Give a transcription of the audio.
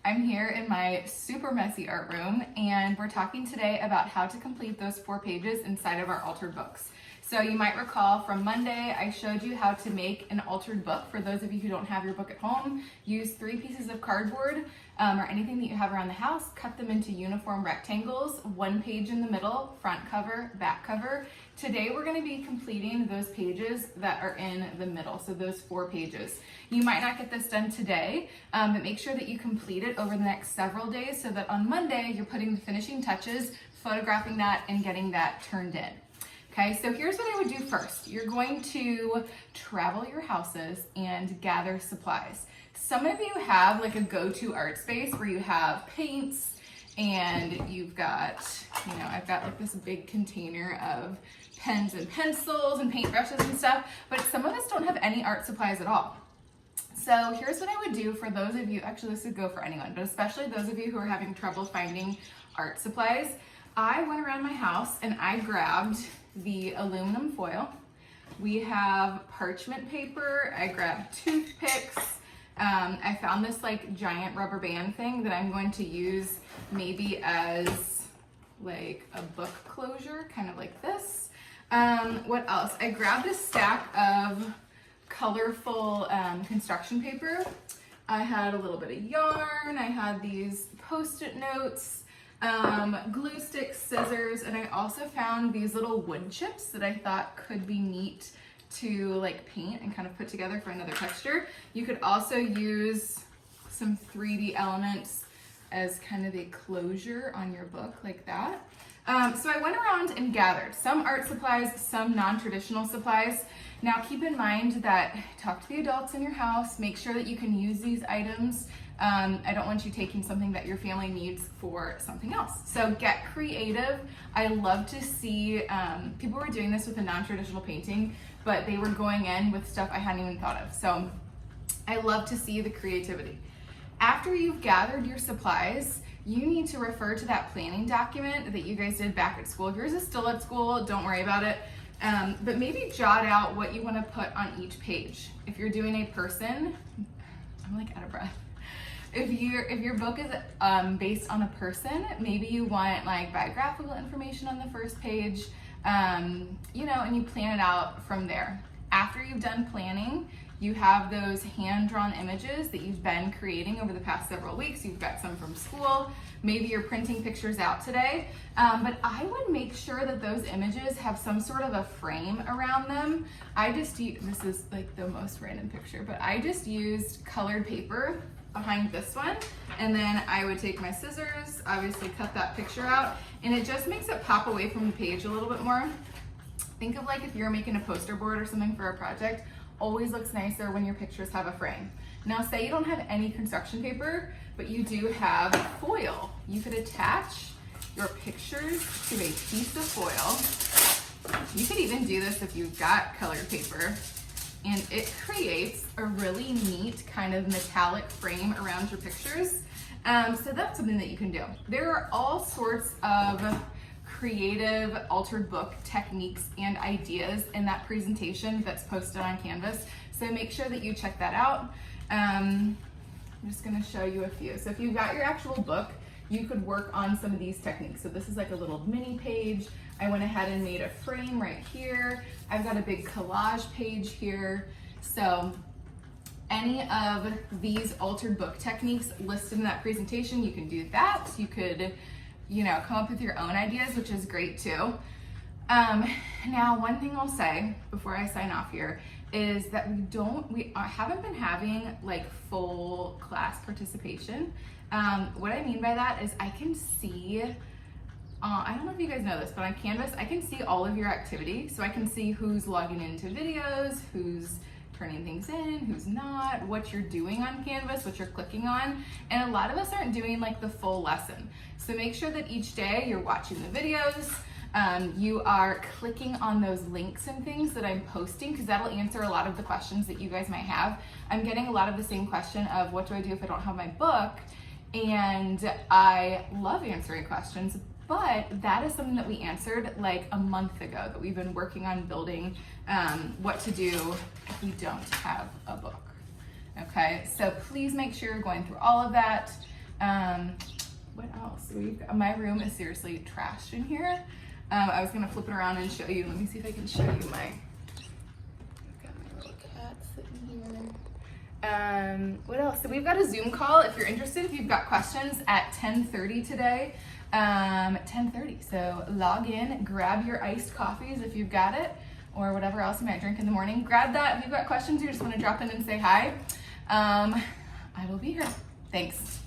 I'm here in my super messy art room, and we're talking today about how to complete those 4 pages inside of our altered books. So you might recall from Monday, I showed you how to make an altered book. For those of you who don't have your book at home, use 3 pieces of cardboard or anything that you have around the house, cut them into uniform rectangles, 1 page in the middle, front cover, back cover. Today we're going to be completing those pages that are in the middle, so those 4 pages. You might not get this done today, but make sure that you complete it over the next several days so that on Monday you're putting the finishing touches, photographing that, and getting that turned in. Okay, so here's what I would do first. You're going to travel your houses and gather supplies. Some of you have like a go-to art space where you have paints and you've got, I've got like this big container of pens and pencils and paintbrushes and stuff, but some of us don't have any art supplies at all. So here's what I would do for those of you, actually this would go for anyone, but especially those of you who are having trouble finding art supplies. I went around my house and I grabbed the aluminum foil. We have parchment paper. I grabbed toothpicks. I found this like giant rubber band thing that I'm going to use maybe as like a book closure, kind of like this. What else? I grabbed a stack of colorful construction paper. I had a little bit of yarn. I had these Post-it notes. Glue sticks, scissors, and I also found these little wood chips that I thought could be neat to like paint and kind of put together for another texture. You could also use some 3D elements as kind of a closure on your book like that. So I went around and gathered some art supplies, some non-traditional supplies. Now keep in mind that talk to the adults in your house, make sure that you can use these items. I don't want you taking something that your family needs for something else. So get creative. I love to see, people were doing this with a non-traditional painting, but they were going in with stuff I hadn't even thought of. So I love to see the creativity. After you've gathered your supplies, you need to refer to that planning document that you guys did back at school. If yours is still at school, don't worry about it. But maybe jot out what you want to put on each page. If you're doing a person, I'm like out of breath. If your book is based on a person, maybe you want like biographical information on the first page, and you plan it out from there. After you've done planning, you have those hand-drawn images that you've been creating over the past several weeks. You've got some from school. Maybe you're printing pictures out today, but I would make sure that those images have some sort of a frame around them. This is like the most random picture, but I just used colored paper behind this one, and then I would take my scissors, obviously cut that picture out, and it just makes it pop away from the page a little bit more. Think of like if you're making a poster board or something for a project, always looks nicer when your pictures have a frame. Now say you don't have any construction paper, but you do have foil. You could attach your pictures to a piece of foil. You could even do this if you've got colored paper, and it creates a really neat kind of metallic frame around your pictures. So that's something that you can do. There are all sorts of creative altered book techniques and ideas in that presentation that's posted on Canvas. So make sure that you check that out. I'm just gonna show you a few. So if you've got your actual book, you could work on some of these techniques. So this is like a little mini page. I went ahead and made a frame right here. I've got a big collage page here. So any of these altered book techniques listed in that presentation, you can do that. You could, come up with your own ideas, which is great too. Now, one thing I'll say before I sign off here is that we haven't been having like full class participation. What I mean by that is I can see, I don't know if you guys know this, but on Canvas, I can see all of your activity. So I can see who's logging into videos, who's turning things in, who's not, what you're doing on Canvas, what you're clicking on. And a lot of us aren't doing like the full lesson. So make sure that each day you're watching the videos, you are clicking on those links and things that I'm posting, because that'll answer a lot of the questions that you guys might have. I'm getting a lot of the same question of what do I do if I don't have my book? And I love answering questions, but that is something that we answered like a month ago, that we've been working on building what to do if we don't have a book. Okay, so please make sure you're going through all of that. What else? My room is seriously trashed in here. I was gonna flip it around and show you. Let me see if I can show you I've got my little cat sitting here. What else? So we've got a Zoom call if you're interested, if you've got questions at 10:30 today. 10:30. So log in, grab your iced coffees if you've got it, or whatever else you might drink in the morning. Grab that if you've got questions or you just want to drop in and say hi. I will be here. Thanks.